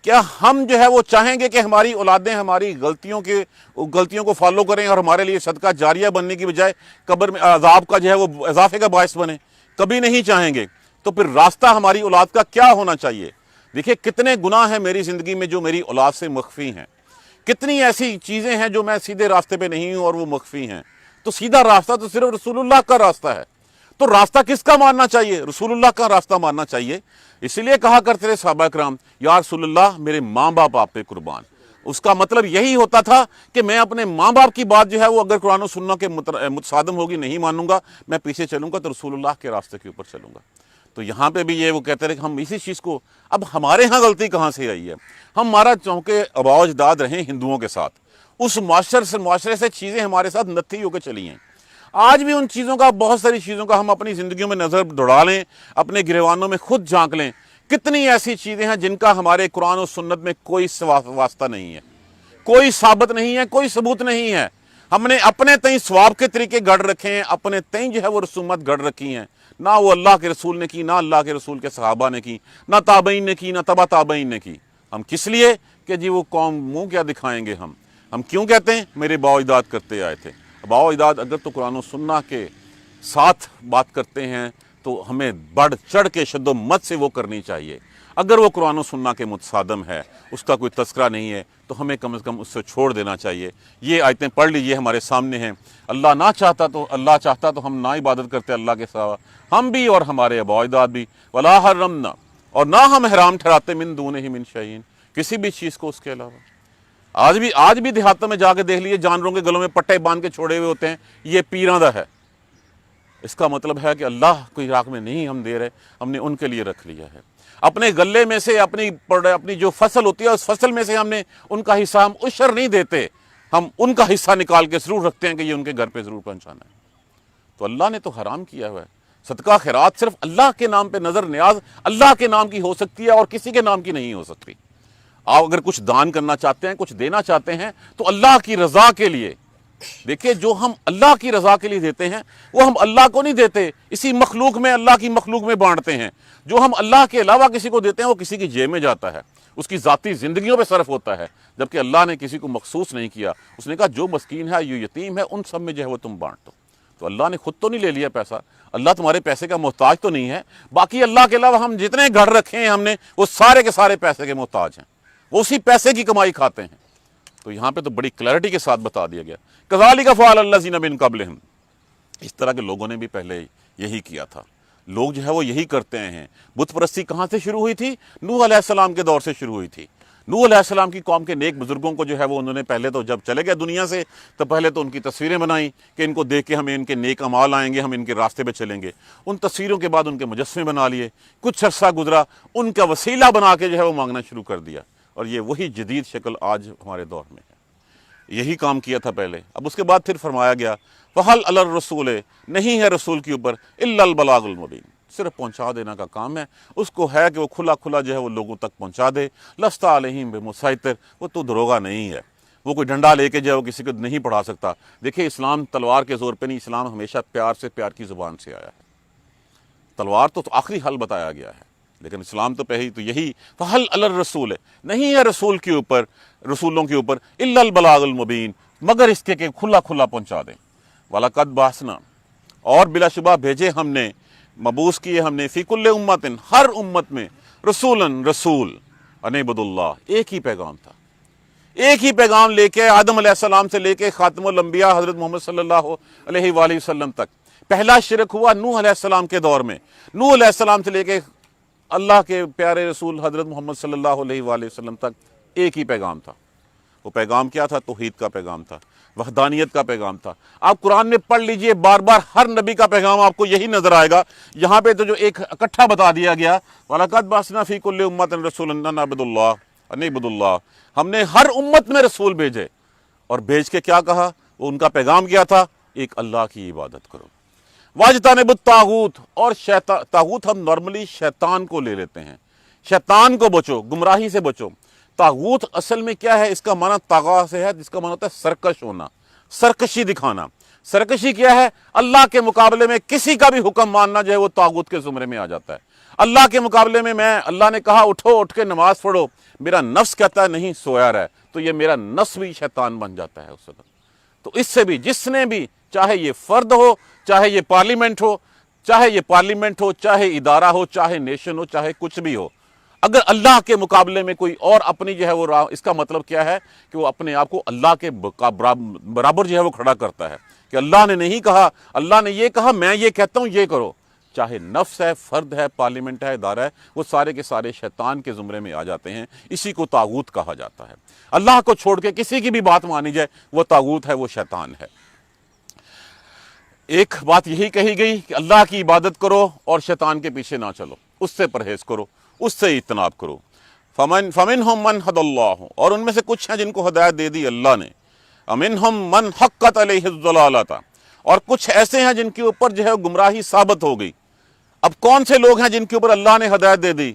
کیا ہم جو ہے وہ چاہیں گے کہ ہماری اولادیں ہماری غلطیوں کو فالو کریں اور ہمارے لیے صدقہ جاریہ بننے کی بجائے قبر میں عذاب کا جو ہے وہ اضافے کا باعث بنے؟ کبھی نہیں چاہیں گے۔ تو پھر راستہ ہماری اولاد کا کیا ہونا چاہیے؟ دیکھیے کتنے گناہ ہیں میری زندگی میں جو میری اولاد سے مخفی ہیں، کتنی ایسی چیزیں ہیں جو میں سیدھے راستے پہ نہیں ہوں اور وہ مخفی ہیں۔ تو سیدھا راستہ تو صرف رسول اللہ کا راستہ ہے، تو راستہ کس کا ماننا چاہیے؟ رسول اللہ کا راستہ ماننا چاہیے۔ اسی لیے کہا کرتے تھے صحابہ کرام، یا رسول اللہ میرے ماں باپ آپ پہ قربان۔ اس کا مطلب یہی ہوتا تھا کہ میں اپنے ماں باپ کی بات جو ہے وہ اگر قرآن و سنت کے متصادم ہوگی نہیں مانوں گا، میں پیچھے چلوں گا تو رسول اللہ کے راستے کے اوپر چلوں گا۔ تو یہاں پہ بھی یہ وہ کہتے رہے کہ ہم اسی چیز کو، اب ہمارے ہاں غلطی کہاں سے آئی ہے؟ ہمارا چونکہ آباء و اجداد رہے ہندوؤں کے ساتھ، اس معاشرے سے چیزیں ہمارے ساتھ نتھی ہو کے چلی ہیں۔ آج بھی ان چیزوں کا، بہت ساری چیزوں کا ہم اپنی زندگیوں میں نظر دوڑا لیں، اپنے گریوانوں میں خود جھانک لیں، کتنی ایسی چیزیں ہیں جن کا ہمارے قرآن و سنت میں کوئی واسطہ نہیں ہے، کوئی ثابت نہیں ہے، کوئی ثبوت نہیں ہے۔ ہم نے اپنے تئیں ثواب کے طریقے گڑھ رکھے ہیں، اپنے تئیں جو ہے وہ رسومات گڑھ رکھی ہیں، نہ وہ اللہ کے رسول نے کی، نہ اللہ کے رسول کے صحابہ نے کی، نہ تابعین نے کی، نہ تبع تابعین نے کی۔ ہم کس لیے کہ جی وہ قوم منہ کیا دکھائیں گے؟ ہم کیوں کہتے ہیں میرے باء و اجداد کرتے آئے تھے؟ باء و اجداد اگر تو قرآن و سنت کے ساتھ بات کرتے ہیں تو ہمیں بڑھ چڑھ کے شد و مت سے وہ کرنی چاہیے۔ اگر وہ قرآن و سنت کے متصادم ہے، اس کا کوئی تذکرہ نہیں ہے، تو ہمیں کم از کم اس سے چھوڑ دینا چاہیے۔ یہ آیتیں پڑھ لیجئے، ہمارے سامنے ہیں۔ اللہ چاہتا تو ہم نہ عبادت کرتے اللہ کے سوا، ہم بھی اور ہمارے آباء و اجداد بھی، ولا حرمنا، اور نہ ہم حرام ٹھہراتے من دونہ من شیئن، کسی بھی چیز کو اس کے علاوہ۔ آج بھی دیہاتوں میں جا کے دیکھ لیجئے، جانوروں کے گلوں میں پٹے باندھ کے چھوڑے ہوئے ہوتے ہیں، یہ پیراں دا ہے۔ اس کا مطلب ہے کہ اللہ کوئی راہ میں نہیں ہم دے رہے، ہم نے ان کے لیے رکھ لیا ہے۔ اپنے غلے میں سے اپنی جو فصل ہوتی ہے اس فصل میں سے ہم نے ان کا حصہ، ہم عشر نہیں دیتے، ہم ان کا حصہ نکال کے ضرور رکھتے ہیں کہ یہ ان کے گھر پہ ضرور پہنچانا ہے۔ تو اللہ نے تو حرام کیا ہوا ہے۔ صدقہ خیرات صرف اللہ کے نام پہ نظر نیاز اللہ کے نام کی ہو سکتی ہے اور کسی کے نام کی نہیں ہو سکتی۔ آپ اگر کچھ دان کرنا چاہتے ہیں، کچھ دینا چاہتے ہیں، تو اللہ کی رضا کے لیے دیکھیے جو ہم اللہ کی رضا کے لیے دیتے ہیں وہ ہم اللہ کو نہیں دیتے، اسی مخلوق میں، اللہ کی مخلوق میں بانٹتے ہیں۔ جو ہم اللہ کے علاوہ کسی کو دیتے ہیں وہ کسی کی جیب میں جاتا ہے، اس کی ذاتی زندگیوں پہ صرف ہوتا ہے، جبکہ اللہ نے کسی کو مخصوص نہیں کیا۔ اس نے کہا جو مسکین ہے، جو یتیم ہے، ان سب میں جو ہے وہ تم بانٹ دو۔ تو اللہ نے خود تو نہیں لے لیا پیسہ، اللہ تمہارے پیسے کا محتاج تو نہیں ہے، باقی اللہ کے علاوہ ہم جتنے گھر رکھے ہیں ہم نے، وہ سارے کے سارے پیسے کے محتاج ہیں، وہ اسی پیسے کی کمائی کھاتے ہیں۔ تو یہاں پہ تو بڑی کلیئرٹی کے ساتھ بتا دیا گیا، کذالک فعل الذین من قبلہم، اس طرح کے لوگوں نے بھی پہلے یہی کیا تھا۔ لوگ جو ہے وہ یہی کرتے ہیں۔ بت پرستی کہاں سے شروع ہوئی تھی؟ نوح علیہ السلام کے دور سے شروع ہوئی تھی۔ نوح علیہ السلام کی قوم کے نیک بزرگوں کو جو ہے وہ انہوں نے پہلے تو جب چلے گئے دنیا سے تو پہلے تو ان کی تصویریں بنائیں کہ ان کو دیکھ کے ہمیں ان کے نیک اعمال آئیں گے، ہم ان کے راستے پہ چلیں گے۔ ان تصویروں کے بعد ان کے مجسمے بنا لیے، کچھ عرصہ گزرا، ان کا وسیلہ بنا کے جو ہے وہ مانگنا شروع کر دیا، اور یہ وہی جدید شکل آج ہمارے دور میں ہے۔ یہی کام کیا تھا پہلے۔ اب اس کے بعد پھر فرمایا گیا فَهَلْ عَلَى الرَّسُولِ، نہیں ہے رسول کے اوپر اِلَّا الْبَلَاغُ الْمُبِينُ، صرف پہنچا دینا کا کام ہے۔ اس کو ہے کہ وہ کھلا کھلا جو ہے وہ لوگوں تک پہنچا دے۔ لَسْتَ عَلَيْهِمْ بِمُسَيْطِرٍ، وہ تو دروغہ نہیں ہے، وہ کوئی ڈنڈا لے کے جو ہے وہ کسی کو نہیں پڑھا سکتا۔ دیکھیں اسلام تلوار کے زور پہ نہیں، اسلام ہمیشہ پیار سے، پیار کی زبان سے آیا ہے۔ تلوار تو آخری حل بتایا گیا ہے، لیکن اسلام تو پہلے تو یہی فَهَلْ عَلَى الرَّسُولِ، نہیں ہے رسول کے اوپر، رسولوں کے اوپر اِلَّا الْبَلَاغُ الْمُبِينُ، مگر اس کے کہ کھلا کھلا پہنچا دیں۔ وَلَقَدْ بَعَثْنَا، اور بلا شبہ بھیجے ہم نے، مبعوث کیے ہم نے، فی کل امت، ہر امت میں، رسولاً رسول، ان اعبدوا اللہ، ایک ہی پیغام تھا، ایک ہی پیغام لے کے آدم علیہ السلام سے لے کے خاتم الانبیاء حضرت محمد صلی اللہ علیہ وآلہ وسلم تک۔ پہلا شرک ہوا نوح علیہ السلام کے دور میں، نوح علیہ السلام سے لے کے اللہ کے پیارے رسول حضرت محمد صلی اللہ علیہ وآلہ وسلم تک ایک ہی پیغام تھا۔ وہ پیغام کیا تھا؟ توحید کا پیغام تھا، وحدانیت کا پیغام تھا۔ آپ قرآن میں پڑھ لیجئے، بار بار ہر نبی کا پیغام آپ کو یہی نظر آئے گا۔ یہاں پہ تو جو ایک اکٹھا بتا دیا گیا وَلَقَدْ بَعَثْنَا فِي كُلِّ أُمَّةٍ رَسُولًا أَنِ اعْبُدُوا اللَّهَ أَنِ اعْبُدُوا اللَّهَ، ہم نے ہر امت میں رسول بھیجے، اور بھیج کے کیا کہا؟ وہ ان کا پیغام کیا تھا؟ ایک اللہ کی عبادت کرو۔ وَاجْتَنِبُوا الطَّاغُوتَ، اور طاغوت ہم نارملی شیطان کو لے لیتے ہیں، شیطان کو بچو، گمراہی سے بچو۔ طاغوت اصل میں کیا ہے؟ اس کا معنی طغا سے ہے، جس کا معنی ہوتا ہے سرکش ہونا، سرکشی دکھانا۔ سرکشی کیا ہے؟ اللہ کے مقابلے میں کسی کا بھی حکم ماننا جو ہے وہ طاغوت کے زمرے میں آ جاتا ہے۔ اللہ کے مقابلے میں اللہ نے کہا اٹھو، اٹھ کے نماز پڑھو، میرا نفس کہتا ہے نہیں سویا رہے، تو یہ میرا نفس بھی شیطان بن جاتا ہے اس وقت۔ تو اس سے بھی جس نے بھی، چاہے یہ فرد ہو، چاہے یہ پارلیمنٹ ہو، چاہے ادارہ ہو، چاہے نیشن ہو، چاہے کچھ بھی ہو، اگر اللہ کے مقابلے میں کوئی اور اپنی جو ہے وہ اس کا مطلب کیا ہے کہ وہ اپنے آپ کو اللہ کے برابر جو ہے وہ کھڑا کرتا ہے کہ اللہ نے نہیں کہا، اللہ نے یہ کہا، میں یہ کہتا ہوں یہ کرو۔ چاہے نفس ہے، فرد ہے، پارلیمنٹ ہے، ادارہ ہے، وہ سارے کے سارے شیطان کے زمرے میں آ جاتے ہیں۔ اسی کو طاغوت کہا جاتا ہے۔ اللہ کو چھوڑ کے کسی کی بھی بات مانی جائے وہ طاغوت ہے، وہ شیطان ہے۔ ایک بات یہی کہی گئی کہ اللہ کی عبادت کرو اور شیطان کے پیچھے نہ چلو، اس سے پرہیز کرو، اس سے اجتناب کرو۔ فَمِنْهُمْ مَنْ هَدَى اللَّهُ، اور ان میں سے کچھ ہیں جن کو ہدایت دے دی اللہ نے۔ وَمِنْهُمْ مَنْ حَقَّتْ عَلَيْهِ الضَّلَالَةُ، اور کچھ ایسے ہیں جن کے اوپر جو ہے گمراہی ثابت ہو گئی۔ اب کون سے لوگ ہیں جن کے اوپر اللہ نے ہدایت دے دی؟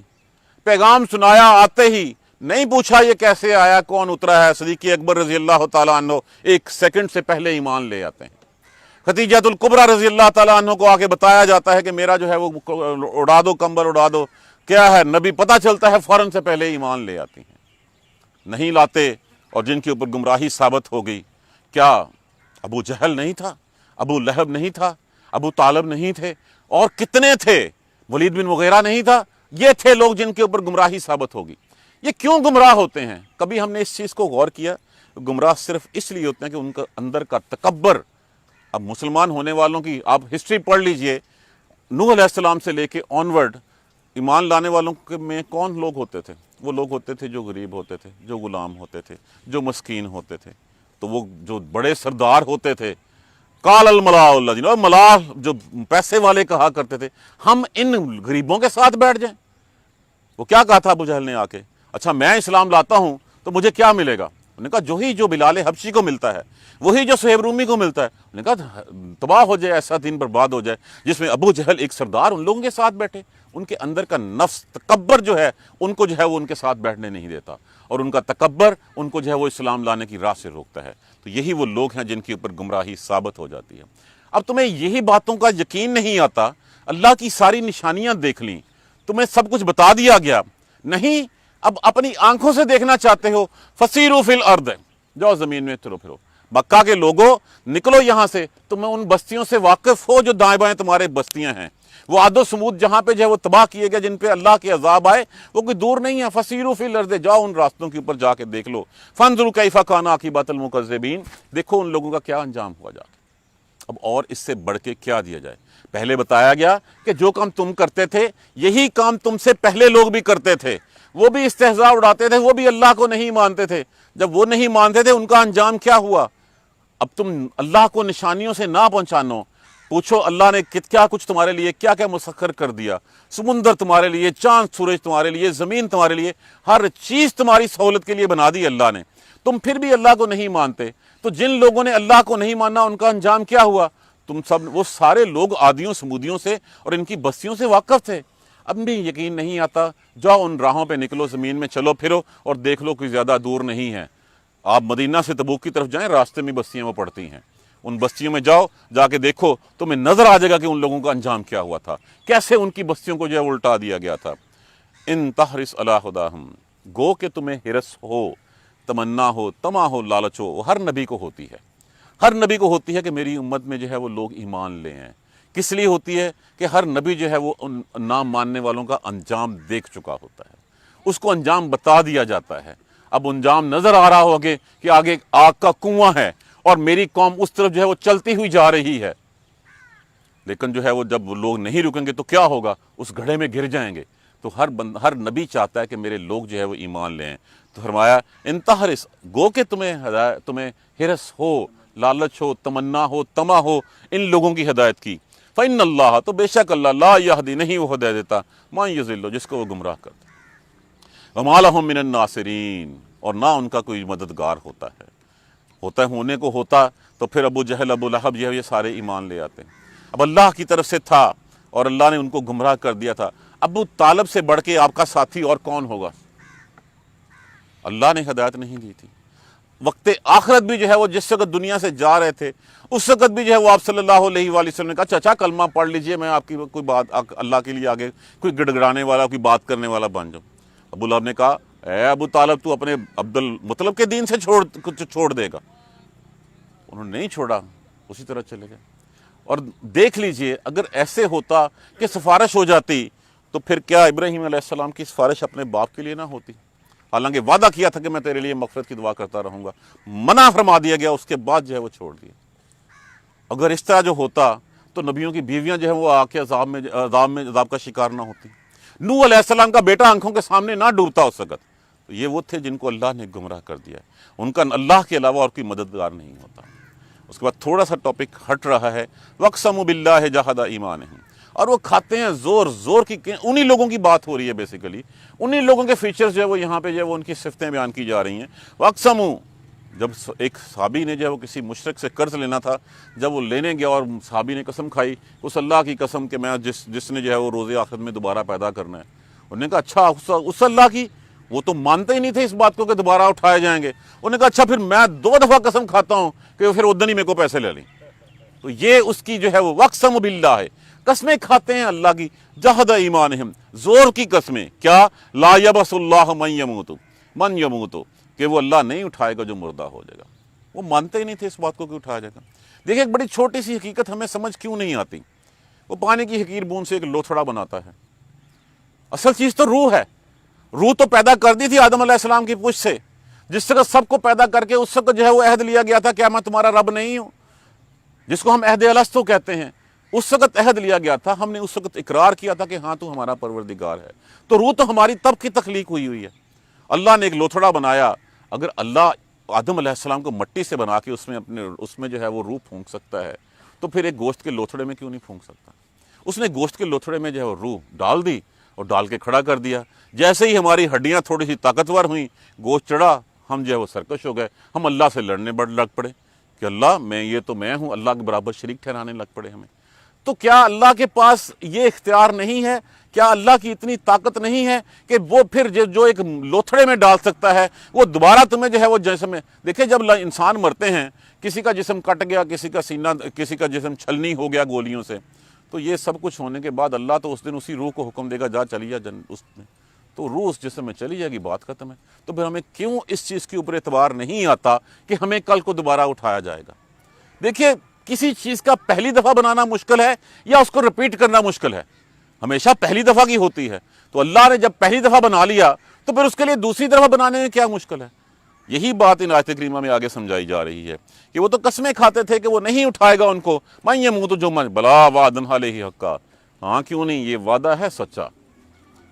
پیغام سنایا، آتے ہی نہیں پوچھا یہ کیسے آیا، کون اترا ہے، صدیق اکبر رضی اللہ تعالیٰ عنہ ایک سیکنڈ سے پہلے ایمان لے آتے ہیں۔ خدیجہ الکبریٰ رضی اللہ تعالیٰ عنہ کو آگے بتایا جاتا ہے کہ میرا جو ہے وہ اڑا دو، کمبل اڑا دو، کیا ہے، نبی پتہ چلتا ہے فوراً سے پہلے ایمان لے آتی ہیں۔ نہیں لاتے، اور جن کے اوپر گمراہی ثابت ہو گئی، کیا ابو جہل نہیں تھا، ابو لہب نہیں تھا، ابو طالب نہیں تھے، اور کتنے تھے، ولید بن مغیرہ نہیں تھا، یہ تھے لوگ جن کے اوپر گمراہی ثابت ہوگی۔ یہ کیوں گمراہ ہوتے ہیں؟ کبھی ہم نے اس چیز کو غور کیا؟ گمراہ صرف اس لیے ہوتے ہیں کہ ان کا اندر کا تکبر۔ اب مسلمان ہونے والوں کی آپ ہسٹری پڑھ لیجئے، نوح علیہ السلام سے لے کے آنورڈ ایمان لانے والوں میں کون لوگ ہوتے تھے؟ وہ لوگ ہوتے تھے جو غریب ہوتے تھے، جو غلام ہوتے تھے، جو مسکین ہوتے تھے۔ تو وہ جو بڑے سردار ہوتے تھے، قال الملاء الذین، اور ملاء جو پیسے والے کہا کرتے تھے، ہم ان غریبوں کے ساتھ بیٹھ جائیں۔ وہ کیا کہا تھا ابو جہل نے آ کے؟ اچھا میں اسلام لاتا ہوں تو مجھے کیا ملے گا؟ انہوں نے کہا جو بلال حبشی کو ملتا ہے وہی جو صہیب رومی کو ملتا ہے. انہوں نے کہا تباہ ہو جائے، ایسا دن برباد ہو جائے جس میں ابو جہل ایک سردار ان لوگوں کے ساتھ بیٹھے. ان کے اندر کا نفس تکبر جو ہے ان کو جو ہے وہ ان کے ساتھ بیٹھنے نہیں دیتا، اور ان کا تکبر ان کو جو ہے وہ اسلام لانے کی راہ سے روکتا ہے. تو یہی وہ لوگ ہیں جن کے اوپر گمراہی ثابت ہو جاتی ہے. اب تمہیں یہی باتوں کا یقین نہیں آتا، اللہ کی ساری نشانیاں دیکھ لیں، تمہیں سب کچھ بتا دیا گیا، نہیں اب اپنی آنکھوں سے دیکھنا چاہتے ہو. فسیروا فی الارض، جاؤ زمین میں چلو پھرو. مکہ کے لوگوں نکلو یہاں سے، تمہیں ان بستیوں سے واقف ہو جو دائیں بائیں تمہارے بستیاں ہیں. وہ عاد و سمود جہاں پہ جو ہے وہ تباہ کیے گئے، جن پہ اللہ کے عذاب آئے، وہ کوئی دور نہیں ہے. فسیروا فی الارض، جاؤ ان راستوں کے اوپر جا کے دیکھ لو. فانظروا کیف کان عاقبۃ المکذبین، دیکھو ان لوگوں کا کیا انجام ہوا جا کے. اب اور اس سے بڑھ کے کیا دیا جائے؟ پہلے بتایا گیا کہ جو کام تم کرتے تھے یہی کام تم سے پہلے لوگ بھی کرتے تھے، وہ بھی استہزاء اڑاتے تھے، وہ بھی اللہ کو نہیں مانتے تھے. جب وہ نہیں مانتے تھے ان کا انجام کیا ہوا؟ اب تم اللہ کو نشانیوں سے نہ پہچانو، پوچھو اللہ نے کیا کچھ تمہارے لیے کیا کیا مسخر کر دیا. سمندر تمہارے لیے، چاند سورج تمہارے لیے، زمین تمہارے لیے، ہر چیز تمہاری سہولت کے لیے بنا دی اللہ نے. تم پھر بھی اللہ کو نہیں مانتے. تو جن لوگوں نے اللہ کو نہیں مانا ان کا انجام کیا ہوا؟ تم سب وہ سارے لوگ عادیوں سمودیوں سے اور ان کی بستیوں سے واقف تھے. اب بھی یقین نہیں آتا، جاؤ ان راہوں پہ نکلو، زمین میں چلو پھرو اور دیکھ لو کوئی زیادہ دور نہیں ہے. آپ مدینہ سے تبوک کی طرف جائیں، راستے میں بستیاں وہ پڑتی ہیں، ان بستیوں میں جاؤ، جا کے دیکھو، تمہیں نظر آ جائے گا کہ ان لوگوں کا انجام کیا ہوا تھا، کیسے ان کی بستیوں کو جو ہے الٹا دیا گیا تھا. ان تحرس علی ہداہم، گو کہ تمہیں ہرس ہو، تمنا ہو، طمع ہو، لالچ ہو، وہ ہر نبی کو ہوتی ہے. ہر نبی کو ہوتی ہے کہ میری امت میں جو ہے وہ لوگ ایمان لے ہیں. کس لیے ہوتی ہے؟ کہ ہر نبی جو ہے وہ ان نام ماننے والوں کا انجام دیکھ چکا ہوتا ہے، اس کو انجام بتا دیا جاتا ہے. اب انجام نظر آ رہا ہوگا کہ آگے آگ کا کنواں ہے اور میری قوم اس طرف جو ہے وہ چلتی ہوئی جا رہی ہے، لیکن جو ہے وہ جب وہ لوگ نہیں رکیں گے تو کیا ہوگا؟ اس گڑھے میں گر جائیں گے. تو ہر نبی چاہتا ہے کہ میرے لوگ جو ہے وہ ایمان لیں. تو فرمایا انتحرس، گو کہ تمہیں ہرس ہو، لالچ ہو، تمنا ہو، طمع ہو ان لوگوں کی ہدایت کی. فإن اللہ، تو بے شک اللہ، لا یہدی، نہیں وہ ہدایت دیتا، من یضل، جس کو وہ گمراہ کرتا. وما لہم من الناصرین، اور نہ ان کا کوئی مددگار ہوتا ہے. ہونے کو ہوتا تو پھر ابو جہل، ابو لہب یہ سارے ایمان لے آتے. اب اللہ کی طرف سے تھا اور اللہ نے ان کو گمراہ کر دیا تھا. ابو طالب سے بڑھ کے آپ کا ساتھی اور کون ہوگا؟ اللہ نے ہدایت نہیں دی تھی. وقت آخرت بھی جو ہے وہ جس وقت دنیا سے جا رہے تھے اس وقت بھی جو ہے وہ آپ صلی اللہ علیہ وآلہ وسلم نے کہا چچا کلمہ پڑھ لیجئے، میں آپ کی کوئی بات اللہ کے لیے آگے کوئی گڑ گڑانے والا، کوئی بات کرنے والا بن جاؤں. ابو لہب نے کہا اے ابو طالب، تو اپنے عبد المطلب کے دین سے چھوڑ دے گا. انہوں نے نہیں چھوڑا، اسی طرح چلے گئے. اور دیکھ لیجئے اگر ایسے ہوتا کہ سفارش ہو جاتی تو پھر کیا ابراہیم علیہ السلام کی سفارش اپنے باپ کے لیے نہ ہوتی؟ حالانکہ وعدہ کیا تھا کہ میں تیرے لیے مغفرت کی دعا کرتا رہوں گا، منع فرما دیا گیا، اس کے بعد جو ہے وہ چھوڑ دیا. اگر اس طرح جو ہوتا تو نبیوں کی بیویاں جو ہے وہ آ کے عذاب کا شکار نہ ہوتی. نوح علیہ السلام کا بیٹا آنکھوں کے سامنے نہ ڈوبتا اس وقت. تو یہ وہ تھے جن کو اللہ نے گمراہ کر دیا ہے، ان کا اللہ کے علاوہ اور کوئی مددگار نہیں ہوتا. اس کے بعد تھوڑا سا ٹاپک ہٹ رہا ہے، وَاقْسَمُوا بِاللَّهِ جَحَدَ ایمانِهِمْ، اور وہ کھاتے ہیں زور کی. انہی لوگوں کی بات ہو رہی ہے بیسیکلی، انہی لوگوں کے فیچرز جو ہے وہ یہاں پہ جو ہے وہ ان کی صفتیں بیان کی جا رہی ہیں. وَاقْسَمُوا، جب ایک صحابی نے جو ہے وہ کسی مشرک سے قرض لینا تھا، جب وہ لینے گیا اور صحابی نے قسم کھائی اس اللہ کی قسم کہ میں جس نے جو ہے وہ روز آخرت میں دوبارہ پیدا کرنا ہے. انہوں نے کہا اچھا اس اللہ کی، وہ تو مانتے ہی نہیں تھے اس بات کو کہ دوبارہ اٹھائے جائیں گے. انہوں نے کہا اچھا پھر میں 2 دفعہ قسم کھاتا ہوں کہ پھر ادھر ہی میرے کو پیسے لے لیں. تو یہ اس کی جو ہے وہ وَاقْسَمُوا بِاللَّهِ ہے، قسمیں کھاتے ہیں اللہ کی. جہد ایمانہم، زور کی قسمیں. کیا؟ لا یبعث اللہ من یموت، کہ وہ اللہ نہیں اٹھائے گا جو مردہ ہو جائے گا. وہ مانتے ہی نہیں تھے اس بات کو کہ اٹھایا جائے گا. دیکھیں ایک بڑی چھوٹی سی حقیقت ہمیں سمجھ کیوں نہیں آتی. وہ پانی کی حقیر بوند سے ایک لوتھڑا بناتا ہے. اصل چیز تو روح ہے. روح تو پیدا کر دی تھی آدم علیہ السلام کی پشت سے، جس وقت سب کو پیدا کر کے اس وقت جو ہے وہ عہد لیا گیا تھا کہ میں تمہارا رب نہیں ہوں، جس کو ہم عہد الستو کہتے ہیں. اس وقت عہد لیا گیا تھا، ہم نے اس وقت اقرار کیا تھا کہ ہاں تو ہمارا پروردگار ہے. تو روح تو ہماری تب کی تخلیق ہوئی ہے. اللہ نے ایک لوتھڑا بنایا. اگر اللہ آدم علیہ السلام کو مٹی سے بنا کے اس میں جو ہے وہ روح پھونک سکتا ہے تو پھر ایک گوشت کے لوتھڑے میں کیوں نہیں پھونک سکتا؟ اس نے گوشت کے لوتھڑے میں جو ہے وہ روح ڈال دی اور ڈال کے کھڑا کر دیا. جیسے ہی ہماری ہڈیاں تھوڑی سی طاقتور ہوئیں، گوشت چڑھا، ہم جو ہے وہ سرکش ہو گئے، ہم اللہ سے لڑنے لگ پڑے کہ اللہ میں ہوں، اللہ کے برابر شریک ٹھہرانے لگ پڑے ہمیں۔ تو کیا اللہ کے پاس یہ اختیار نہیں ہے؟ کیا اللہ کی اتنی طاقت نہیں ہے کہ وہ پھر جو ایک لوتھڑے میں ڈال سکتا ہے وہ دوبارہ تمہیں جو ہے وہ جسم میں؟ دیکھیں جب انسان مرتے ہیں، کسی کا جسم کٹ گیا، کسی کا سینہ، کسی کا جسم چھلنی ہو گیا گولیوں سے، تو یہ سب کچھ ہونے کے بعد اللہ تو اس دن اسی روح کو حکم دے گا جا چلی جا اس میں، تو روح اس جسم میں چلی جائے گی، بات ختم ہے۔ تو پھر ہمیں کیوں اس چیز کے اوپر اعتبار نہیں آتا کہ ہمیں کل کو دوبارہ اٹھایا جائے گا؟ دیکھیے کسی چیز کا پہلی دفعہ بنانا مشکل ہے یا اس کو رپیٹ کرنا مشکل ہے؟ ہمیشہ پہلی دفعہ کی ہوتی ہے۔ تو اللہ نے جب پہلی دفعہ بنا لیا تو پھر اس کے لیے دوسری دفعہ بنانے میں کیا مشکل ہے؟ یہی بات ان آیت کریمہ میں آگے سمجھائی جا رہی ہے کہ وہ تو قسمیں کھاتے تھے کہ وہ نہیں اٹھائے گا ان کو، میں یہ منہ تو جو من بلا وعدن علیہ حقا، ہاں کیوں نہیں، یہ وعدہ ہے سچا،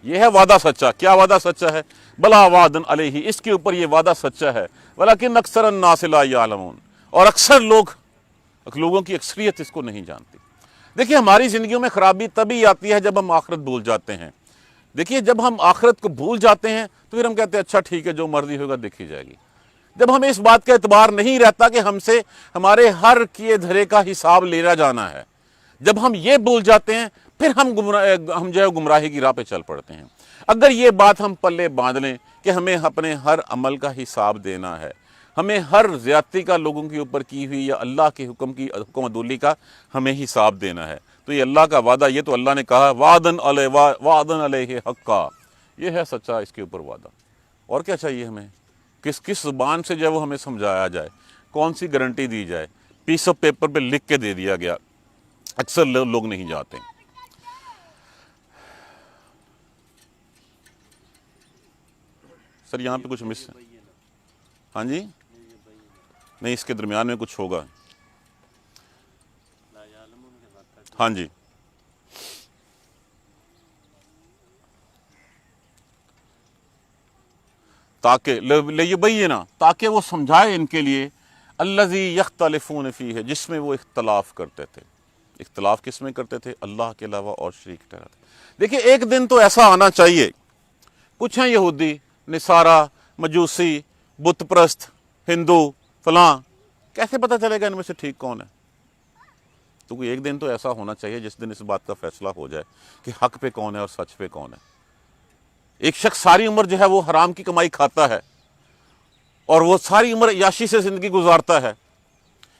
یہ ہے وعدہ سچا۔ کیا وعدہ سچا ہے؟ بلا وعدن علیہ، اس کے اوپر یہ وعدہ سچا ہے، ولیکن اکثر الناس لا یعلمون، اور اکثر لوگوں کی اکثریت اس کو نہیں جانتی۔ دیکھیے ہماری زندگیوں میں خرابی تبھی آتی ہے جب ہم آخرت بھول جاتے ہیں۔ دیکھیے جب ہم آخرت کو بھول جاتے ہیں تو پھر ہم کہتے ہیں اچھا ٹھیک ہے جو مرضی ہوگا دیکھی جائے گی۔ جب ہمیں اس بات کا اعتبار نہیں رہتا کہ ہم سے ہمارے ہر کیے دھرے کا حساب لینا جانا ہے، جب ہم یہ بھول جاتے ہیں پھر ہم جو ہے گمراہی کی راہ پہ چل پڑتے ہیں۔ اگر یہ بات ہم پلے باندھ لیں کہ ہمیں اپنے ہر عمل کا حساب دینا ہے، ہمیں ہر زیادتی کا لوگوں کے اوپر کی ہوئی یا اللہ کے حکم عدولی کا ہمیں حساب دینا ہے، تو یہ اللہ کا وعدہ، یہ تو اللہ نے کہا وعدن علیہ حقا، یہ ہے سچا اس کے اوپر وعدہ۔ اور کیا چاہیے ہمیں؟ کس زبان سے جو ہے وہ ہمیں سمجھایا جائے، کون سی گارنٹی دی جائے؟ پیس آف پیپر پہ لکھ کے دے دیا گیا، اکثر لوگ نہیں جاتے۔ سر یہاں پہ کچھ مس ہے؟ ہاں جی نہیں، اس کے درمیان میں کچھ ہوگا۔ ہاں جی تاکہ لیبینا، تاکہ وہ سمجھائے ان کے لیے، الذی یختلفون فیہ، جس میں وہ اختلاف کرتے تھے۔ اختلاف کس میں کرتے تھے؟ اللہ کے علاوہ اور شریک ٹھہراتے۔ دیکھیں ایک دن تو ایسا آنا چاہیے، کچھ ہیں یہودی، نصارہ، مجوسی، بت پرست، ہندو، فلاں، کیسے پتہ چلے گا ان میں سے ٹھیک کون ہے؟ تو کوئی ایک دن تو ایسا ہونا چاہیے جس دن اس بات کا فیصلہ ہو جائے کہ حق پہ کون ہے اور سچ پہ کون ہے۔ ایک شخص ساری عمر جو ہے وہ حرام کی کمائی کھاتا ہے اور وہ ساری عمر عیاشی سے زندگی گزارتا ہے۔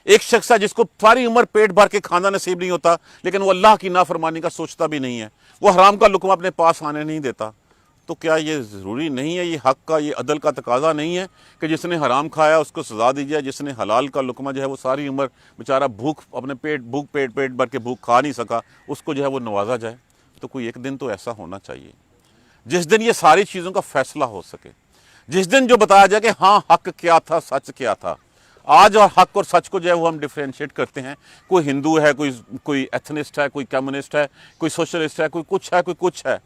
ایک شخص ہے جس کو ساری عمر پیٹ بھر کے کھانا نصیب نہیں ہوتا لیکن وہ اللہ کی نافرمانی کا سوچتا بھی نہیں ہے، وہ حرام کا لقمہ اپنے پاس آنے نہیں دیتا۔ تو کیا یہ ضروری نہیں ہے، یہ حق کا، یہ عدل کا تقاضا نہیں ہے کہ جس نے حرام کھایا اس کو سزا دی جائے، جس نے حلال کا لقمہ جو ہے وہ ساری عمر بیچارہ اپنے پیٹ بھر کے بھوک کھا نہیں سکا، اس کو جو ہے وہ نوازا جائے؟ تو کوئی ایک دن تو ایسا ہونا چاہیے جس دن یہ ساری چیزوں کا فیصلہ ہو سکے، جس دن جو بتایا جائے کہ ہاں حق کیا تھا، سچ کیا تھا۔ آج اور حق اور سچ کو جو ہے وہ ہم ڈیفرینشیٹ کرتے ہیں، کوئی ہندو ہے، کوئی ایتھنسٹ ہے، کوئی کمیونسٹ ہے، کوئی سوشلسٹ ہے، کوئی کچھ ہے۔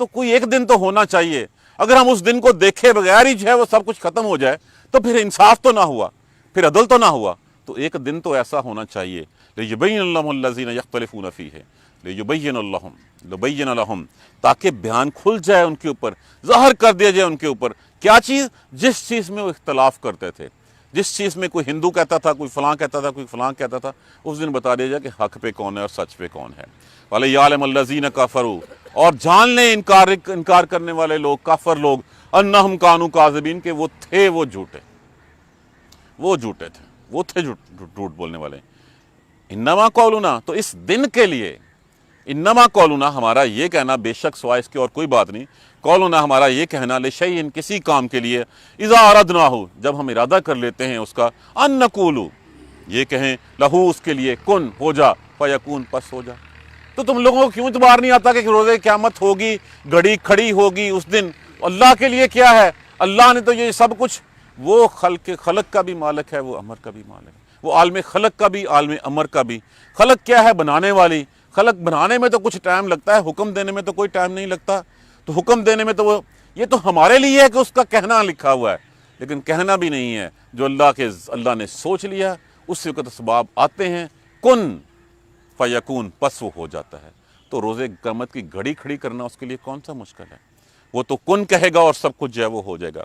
تو کوئی ایک دن تو ہونا چاہیے، اگر ہم اس دن کو دیکھے بغیر ہی جو ہے وہ سب کچھ ختم ہو جائے تو پھر انصاف تو نہ ہوا، پھر عدل تو نہ ہوا۔ تو ایک دن تو ایسا ہونا چاہیے، لیبین اللہ الذین یختلفون فیہ، لیبین لہم، تاکہ بیان کھل جائے ان کے اوپر، ظاہر کر دیا جائے ان کے اوپر کیا چیز؟ جس چیز میں وہ اختلاف کرتے تھے، جس چیز میں کوئی ہندو کہتا تھا، کوئی فلاں کہتا تھا، کوئی فلاں کہتا تھا، اس دن بتا دیا جائے کہ حق پہ کون ہے اور سچ پہ کون ہے۔ وَلِيَعْلَمَ الَّذِينَ كَفَرُوا، اور جان لیں انکار کرنے والے لوگ، کافر لوگ، اَنَّهُمْ كَانُوا كَاذِبِينَ، کہ وہ تھے وہ تھے جھوٹ بولنے والے۔ انما قولنا، تو اس دن کے لیے انما قولنا، ہمارا یہ کہنا، بے شک سوائے اس کے اور کوئی بات نہیں، قولنا ہمارا یہ کہنا، لشیء، کسی کام کے لیے، اذا اردناہ، جب ہم ارادہ کر لیتے ہیں اس کا، ان نقول، یہ کہیں، لہو، اس کے لیے، کن، ہو جا، فیکون، پس ہو جا۔ تو تم لوگوں کو کیوں اعتبار نہیں آتا کہ روز قیامت ہوگی، گھڑی کھڑی ہوگی اس دن؟ اللہ کے لیے کیا ہے؟ اللہ نے تو یہ سب کچھ، وہ خلق کا بھی مالک ہے، وہ امر کا بھی مالک ہے، وہ عالم خلق کا بھی، عالم امر کا بھی۔ خلق کیا ہے؟ بنانے والی۔ خلق بنانے میں تو کچھ ٹائم لگتا ہے، حکم دینے میں تو کوئی ٹائم نہیں لگتا۔ تو حکم دینے میں تو یہ تو ہمارے لیے ہے کہ اس کا کہنا لکھا ہوا ہے، لیکن کہنا بھی نہیں ہے۔ جو اللہ نے سوچ لیا اس وقت اسباب آتے ہیں، کن فیکون، پس وہ ہو جاتا ہے۔ تو روز قیامت کی گھڑی کھڑی کرنا اس کے لیے کون سا مشکل ہے؟ وہ تو کن کہے گا اور سب کچھ جو ہے وہ ہو جائے گا۔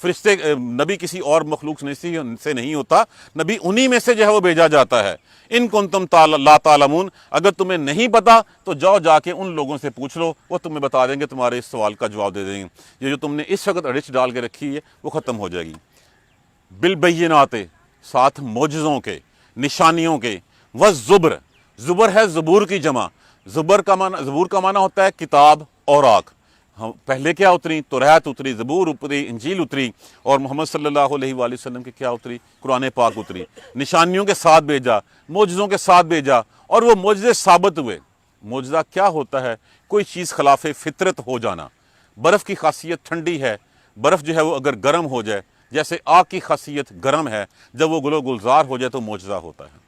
فرشتے نبی کسی اور مخلوق سے نہیں ہوتا، نبی انہی میں سے جو ہے وہ بھیجا جاتا ہے۔ ان کنتم لا تعلمون، اگر تمہیں نہیں پتا تو جاؤ جا کے ان لوگوں سے پوچھ لو، وہ تمہیں بتا دیں گے، تمہارے اس سوال کا جواب دے دیں گے۔ یہ جو تم نے اس وقت رچ ڈال کے رکھی ہے وہ ختم ہو جائے گی۔ بالبینات، ساتھ معجزوں کے، نشانیوں کے، والزبر، زبر ہے زبور کی جمع، زبور کا معنی ہوتا ہے کتاب، اوراق۔ پہلے کیا اتری؟ توریت اتری، زبور اتری، انجیل اتری، اور محمد صلی اللہ علیہ وآلہ وسلم کی کیا اتری؟ قرآن پاک اتری۔ نشانیوں کے ساتھ بھیجا، معجزوں کے ساتھ بھیجا، اور وہ معجزے ثابت ہوئے۔ معجزہ کیا ہوتا ہے؟ کوئی چیز خلاف فطرت ہو جانا۔ برف کی خاصیت ٹھنڈی ہے، برف جو ہے وہ اگر گرم ہو جائے، جیسے آگ کی خاصیت گرم ہے، جب وہ گلو گلزار ہو جائے تو معجزہ ہوتا ہے۔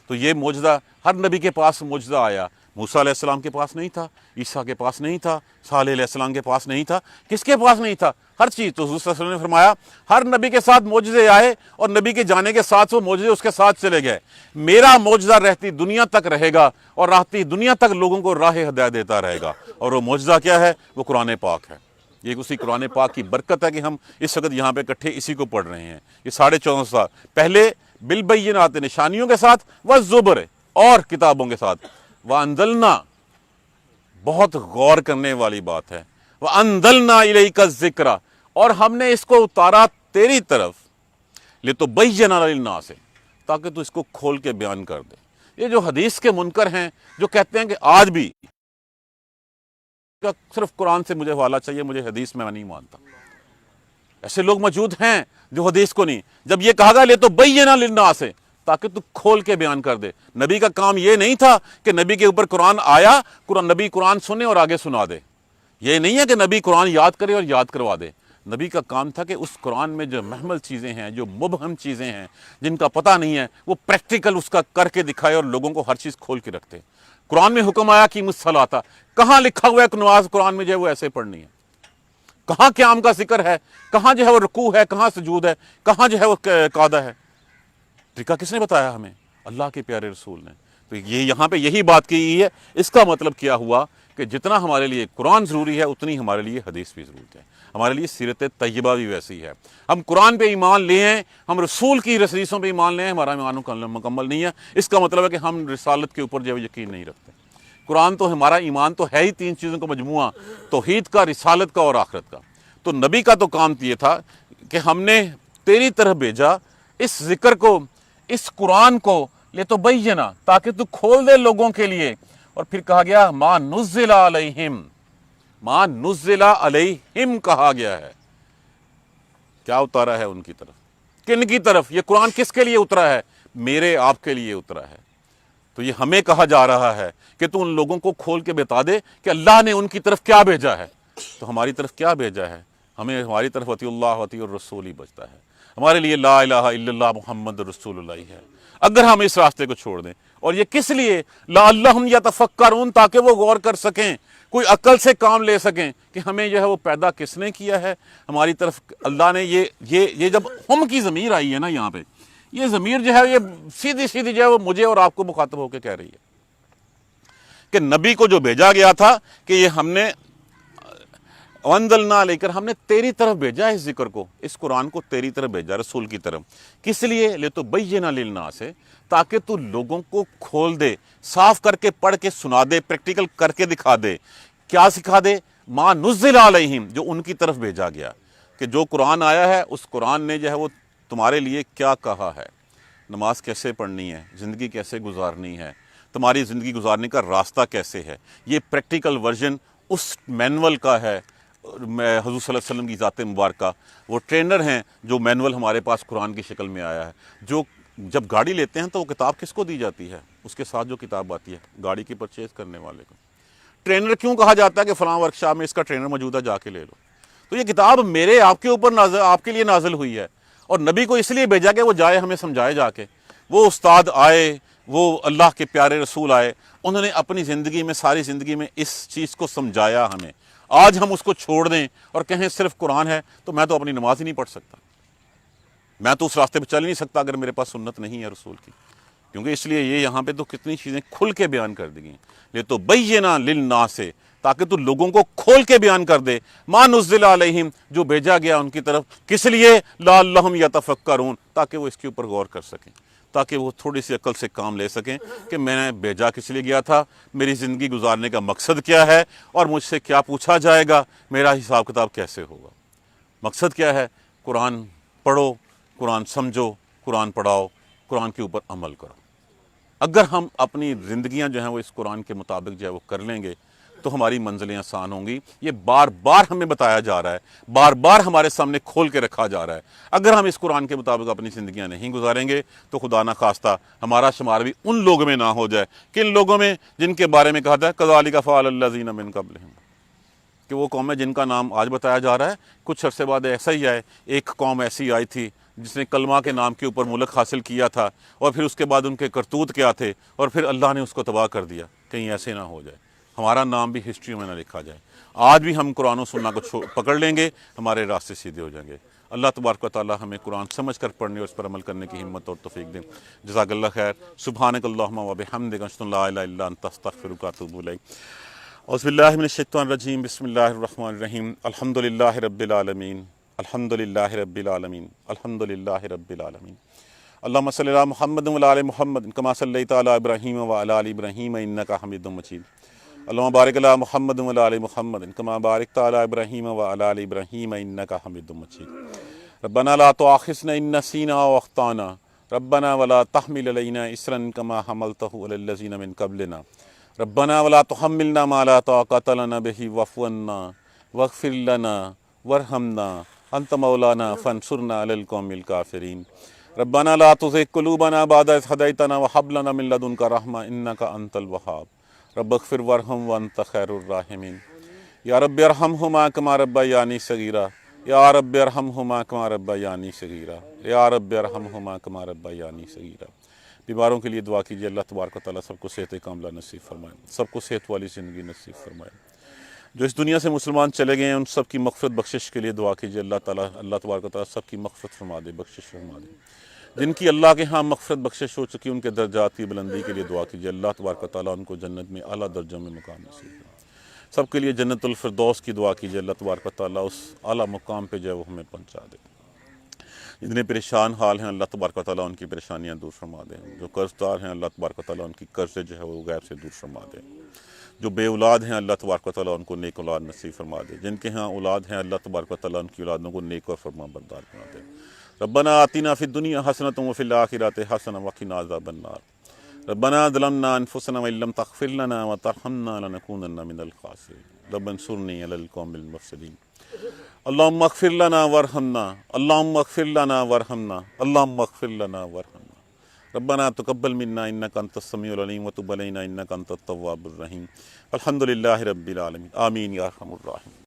تو یہ معجزہ ہر نبی کے پاس معجزہ آیا۔ موسیٰ علیہ السلام کے پاس نہیں تھا، عیسیٰ کے پاس نہیں تھا، صالح علیہ السلام کے پاس نہیں تھا، کس کے پاس نہیں تھا؟ ہر چیز۔ تو حضور صلی اللہ علیہ وسلم نے فرمایا ہر نبی کے ساتھ معجزے آئے، اور نبی کے جانے کے ساتھ وہ معجزے اس کے ساتھ چلے گئے۔ میرا معجزہ رہتی دنیا تک رہے گا، اور رہتی دنیا تک لوگوں کو راہ ہدایت دیتا رہے گا۔ اور وہ معجزہ کیا ہے؟ وہ قرآن پاک ہے۔ یہ اسی قرآن پاک کی برکت ہے کہ ہم اس وقت یہاں پہ اکٹھے اسی کو پڑھ رہے ہیں۔ یہ 14.5 سال پہلے بالبینات، نشانیوں کے ساتھ، والزبر، اور کتابوں کے ساتھ، وانزلنا، بہت غور کرنے والی بات ہے، وانزلنا الیک الذکر، اور ہم نے اس کو اتارا تیری طرف، لتبین للناس، تاکہ تو اس کو کھول کے بیان کر دے۔ یہ جو حدیث کے منکر ہیں، جو کہتے ہیں کہ آج بھی صرف قرآن سے مجھے حوالہ چاہیے، مجھے حدیث میں نہیں مانتا، ایسے لوگ موجود ہیں جو حدیث کو نہیں۔ جب یہ کہا گیا لتبین للناس، تاکہ تو کھول کے بیان کر دے۔ نبی کا کام یہ نہیں تھا کہ نبی کے اوپر قرآن آیا، نبی قرآن سنے اور آگے سنا دے۔ یہ نہیں ہے کہ نبی قرآن یاد کرے اور یاد کروا دے۔ نبی کا کام تھا کہ اس قرآن میں جو محمل چیزیں ہیں، جو مبہم چیزیں ہیں، جن کا پتہ نہیں ہے، وہ پریکٹیکل اس کا کر کے دکھائے اور لوگوں کو ہر چیز کھول کے رکھتے۔ قرآن میں حکم آیا کہ الصلاۃ، کہاں لکھا ہوا ہے کہ نماز قرآن میں جو ہے وہ ایسے پڑھنی ہے؟ کہاں قیام کا ذکر ہے؟ کہاں جو ہے وہ رکوع ہے؟ کہاں سجود ہے؟ کہاں جو ہے وہ قعدہ ہے؟ طریقہ کس نے بتایا ہمیں؟ اللہ کے پیارے رسول نے۔ تو یہ یہاں پہ یہی بات کی گئی ہے۔ اس کا مطلب کیا ہوا کہ جتنا ہمارے لیے قرآن ضروری ہے، اتنی ہمارے لیے حدیث بھی ضرورت ہے، ہمارے لیے سیرت طیبہ بھی ویسی ہے۔ ہم قرآن پہ ایمان لے ہیں، ہم رسول کی حدیثوں پہ ایمان لے ہیں، ہمارا ایمان مکمل نہیں ہے۔ اس کا مطلب ہے کہ ہم رسالت کے اوپر جو ہے یقین نہیں رکھتے۔ قرآن تو ہمارا ایمان تو ہے ہی 3 چیزوں کا مجموعہ، توحید کا، رسالت کا اور آخرت کا۔ تو نبی کا تو کام یہ تھا کہ ہم نے تیری طرف بھیجا اس ذکر کو، اس قرآن کو، لتبینا، تاکہ تو کھول دے لوگوں کے لیے۔ اور پھر کہا گیا ما نزل علیہم، ما نزل علیہم کہا گیا ہے۔ کیا اتارا ہے ان کی طرف؟ کن کی طرف؟ یہ قرآن کس کے لیے اترا ہے؟ میرے آپ کے لیے اترا ہے۔ تو یہ ہمیں کہا جا رہا ہے کہ تو ان لوگوں کو کھول کے بتا دے کہ اللہ نے ان کی طرف کیا بھیجا ہے۔ تو ہماری طرف کیا بھیجا ہے؟ ہماری طرف اطیع اللہ اطیع الرسول ہی بچتا ہے۔ ہمارے لیے لا الہ الا اللہ محمد رسول اللہ ہی ہے۔ اگر ہم اس راستے کو چھوڑ دیں، اور یہ کس لیے؟ لعلہم یتفکرون، تاکہ وہ غور کر سکیں، کوئی عقل سے کام لے سکیں کہ ہمیں جو ہے وہ پیدا کس نے کیا ہے۔ ہماری طرف اللہ نے یہ جب ہم کی ضمیر آئی ہے نا یہاں پہ، یہ ضمیر جو ہے یہ سیدھی سیدھی جو ہے وہ مجھے اور آپ کو مخاطب ہو کے کہہ رہی ہے کہ نبی کو جو بھیجا گیا تھا کہ یہ ہم نے وانزلنا لے کر ہم نے تیری طرف بھیجا اس ذکر کو، اس قرآن کو تیری طرف بھیجا، رسول کی طرف۔ کس لیے؟ لتبین للناس، تاکہ تو لوگوں کو کھول دے، صاف کر کے پڑھ کے سنا دے، پریکٹیکل کر کے دکھا دے۔ کیا سکھا دے؟ ما نزل علیہم، جو ان کی طرف بھیجا گیا، کہ جو قرآن آیا ہے اس قرآن نے جو ہے وہ تمہارے لیے کیا کہا ہے، نماز کیسے پڑھنی ہے، زندگی کیسے گزارنی ہے، تمہاری زندگی گزارنے کا راستہ کیسے ہے۔ یہ پریکٹیکل ورژن اس مینول کا ہے۔ حضور صلی اللہ علیہ وسلم کی ذات مبارکہ، وہ ٹرینر ہیں جو مینول ہمارے پاس قرآن کی شکل میں آیا ہے۔ جو جب گاڑی لیتے ہیں تو وہ کتاب کس کو دی جاتی ہے؟ اس کے ساتھ جو کتاب آتی ہے گاڑی کی پرچیز کرنے والے کو۔ ٹرینر کیوں کہا جاتا ہے کہ فلاں ورکشاپ میں اس کا ٹرینر موجود ہے، جا کے لے لو؟ تو یہ کتاب میرے آپ کے اوپر آپ کے لیے نازل ہوئی ہے، اور نبی کو اس لیے بھیجا کہ وہ جائے ہمیں سمجھائے جا کے۔ وہ استاد آئے، وہ اللہ کے پیارے رسول آئے، انہوں نے اپنی زندگی میں، ساری زندگی میں اس چیز کو سمجھایا ہمیں۔ آج ہم اس کو چھوڑ دیں اور کہیں صرف قرآن ہے، تو میں تو اپنی نماز ہی نہیں پڑھ سکتا، میں تو اس راستے پہ چل نہیں سکتا اگر میرے پاس سنت نہیں ہے رسول کی۔ کیونکہ اس لیے یہ یہاں پہ تو کتنی چیزیں کھل کے بیان کر دی گئی ہیں۔ لتبین للناس، تاکہ تو لوگوں کو کھول کے بیان کر دے ما نزل علیہم، جو بھیجا گیا ان کی طرف، کس لیے؟ لعلہم یتفکرون، تاکہ وہ اس کے اوپر غور کر سکیں، تاکہ وہ تھوڑی سی عقل سے کام لے سکیں کہ میں نے بھیجا کس لیے گیا تھا، میری زندگی گزارنے کا مقصد کیا ہے، اور مجھ سے کیا پوچھا جائے گا، میرا حساب کتاب کیسے ہوگا۔ مقصد کیا ہے؟ قرآن پڑھو، قرآن سمجھو، قرآن پڑھاؤ، قرآن کے اوپر عمل کرو۔ اگر ہم اپنی زندگیاں جو ہیں وہ اس قرآن کے مطابق جو ہے وہ کر لیں گے تو ہماری منزلیں آسان ہوں گی۔ یہ بار بار ہمیں بتایا جا رہا ہے، بار بار ہمارے سامنے کھول کے رکھا جا رہا ہے۔ اگر ہم اس قرآن کے مطابق اپنی زندگیاں نہیں گزاریں گے تو خدا نہ خواستہ ہمارا شمار بھی ان لوگوں میں نہ ہو جائے، کن لوگوں میں؟ جن کے بارے میں کہا تھا کذالک فعل الذین من قبلہم، کہ وہ قوم ہے جن کا نام آج بتایا جا رہا ہے، کچھ عرصے بعد ایسا ہی آئے، ایک قوم ایسی آئی تھی جس نے کلمہ کے نام کے اوپر ملک حاصل کیا تھا، اور پھر اس کے بعد ان کے کرتوت کیا تھے، اور پھر اللہ نے اس کو تباہ کر دیا۔ کہیں ایسے نہ ہو جائے، ہمارا نام بھی ہسٹری میں نہ لکھا جائے۔ آج بھی ہم قرآن و سنت کو پکڑ لیں گے، ہمارے راستے سیدھے ہو جائیں گے۔ اللہ تبارک و تعالی ہمیں قرآن سمجھ کر پڑھنے اور اس پر عمل کرنے کی ہمت اور توفیق دیں۔ جزاک اللہ خیر۔ سبحانک اللہم و بحمدک، اشہد ان لا الہ الا انت، استغفرک و اتوب الیک۔ اعوذ باللہ من الشیطان الرجیم، بسم اللہ الرحمن الرحیم، الحمد للہ رب العالمین، الحمد للہ رب العالمین، الحمد للہ رب العالمین۔ اللہم صلی علی محمد و علی محمد کما صلیت علی ابراہیم و علی آل ابراہیم انک حمید مجید۔ اللہم بارک علی محمد و علی محمد کما بارکت علی ابراہیم و علی آل ابراہیم انک حمید مجید۔ ربنا لا تؤاخذنا ان نسینا او اخطانا، ربنا ولا تحمل علینا اصرا کما حملتہ علی الذین من قبلنا، ربنا ولا تحملنا ما لا طاقۃ لنا به واعف عنا واغفر لنا وارحمنا انت مولانا فانصرنا علی القوم الکافرین۔ ربنا لا تزغ قلوبنا بعد اذ ہدیتنا وہب لنا من لدنک رحمۃ انک انت الوہاب، رب اغفر وارحم وانت خیر الراحمین۔ یا رب ارحمہما کما ربیانی صغیرا، یا رب ارحمہما کما ربیانی صغیرا، یا رب ارحمہما کما ربیانی صغیرا۔ بیماروں کے لیے دعا کیجیے، اللہ تبارک و تعالیٰ سب کو صحت کاملہ نصیب فرمائے، سب کو صحت والی زندگی نصیب فرمائے۔ جو اس دنیا سے مسلمان چلے گئے ہیں ان سب کی مغفرت بخشش کے لیے دعا کیجیے، اللہ تبارک و تعالیٰ سب کی مغفرت فرما دے، بخشش فرما دے۔ جن کی اللہ کے ہاں مغفرت بخشش ہو چکی ان کے درجات کی بلندی کے لیے دعا کیجیے، اللہ تبارک و تعالیٰ ان کو جنت میں اعلیٰ درجوں میں مقام نصیب فرمائے۔ سب کے لیے جنت الفردوس کی دعا کیجیے، اللہ تبارک و تعالیٰ اس اعلیٰ مقام پہ جو ہے وہ ہمیں پہنچا دے۔ جتنے پریشان حال ہیں اللہ تبارک و تعالیٰ ان کی پریشانیاں دور فرما دیں، جو قرض دار ہیں اللہ تبارک و تعالیٰ ان کی قرض جو ہے وہ غیب سے دور فرما دیں، جو بے اولاد ہیں اللہ تبارک و تعالیٰ ان کو نیک اولاد نصیب فرما دے، جن کے ہاں اولاد ہیں اللہ تبارک و تعالیٰ ان کی اولادوں کو نیک اور فرما بردار بنا دے۔ ربنا آتنا فی الدنیا حسنۃ وفی الآخرۃ حسنۃ وقنا عذاب النار، ربنا ظلمنا انفسنا وان لم تغفر لنا وترحمنا لنکونن من الخاسرین، رب انصرنی علی القوم المفسدین۔ اللہم اغفر لنا وارحمنا، اللہم اغفر لنا وارحمنا، اللہم اغفر لنا وارحمنا۔ ربنا تقبل منا انک انت السمیع العلیم وتب علینا انک انت التواب الرحیم۔ الحمد للہ رب العالمین، آمین یا ارحم الراحمین۔